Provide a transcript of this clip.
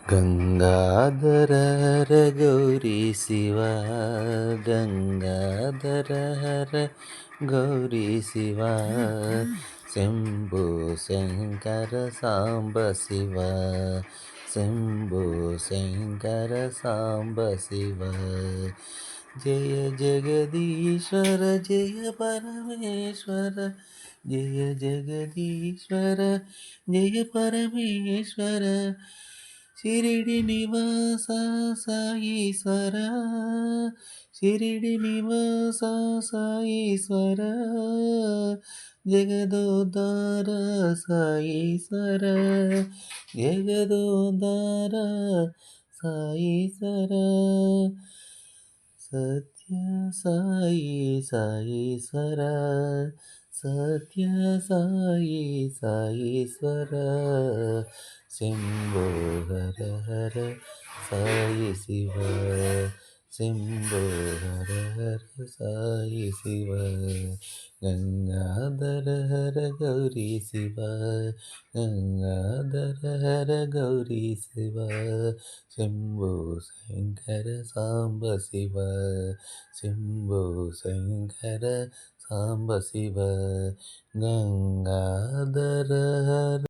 ಗಂಗಾಧರ ಹರ ಗೌರಿ ಶಿವ ಗಂಗಾಧರ ಹರ ಗೌರಿ ಶಿವ ಶಂಭು ಶಂಕರ ಸಾಂಬ ಶಿವ ಶಂಭು ಶಂಕರ ಸಾಂಬ ಶಿವ ಜಯ ಜಗದೀಶ್ವರ ಜಯ ಪರಮೇಶ್ವರ ಜಯ ಜಗದೀಶ್ವರ ಜಯ ಪರಮೇಶ್ವರ ಶಿರಿಡಿ ನಿವಾಸ ಸಾಯೀಶ್ವರ ಶಿರಿಡಿ ನಿವಾಸ ಸಾಯೀಶ್ವರ ಜಗದೋದ್ಧಾರ ಸಾಯೀಶ್ವರ ಜಗದೋದ್ಧಾರ ಸಾಯೀಶ್ವರ ಸತ್ಯ ಸಾಯಿ ಸಾಯೀಶ್ವರ ಸತ್ಯ ಸಾಯಿ ಸಾಯೀಶ್ವರ ಶಂಭೋ ಹರ ಹರ ಸಾಯಿ ಶಿವ ಶಂಭೋ ಹರ ಹರ ಸಾಯಿ ಶಿವ ಗಂಗಾಧರ ಹರ ಗೌರಿ ಶಿವ ಗಂಗಾಧರ ಹರ ಗೌರಿ ಶಿವ ಶಂಭೋ ಶಂಕರ ಸಾಂಬ ಶಿವ ಶಂಭೋ ಶಂಕರ ಸಾಂಬ ಶಿವ ಗಂಗಾಧರ ಹರ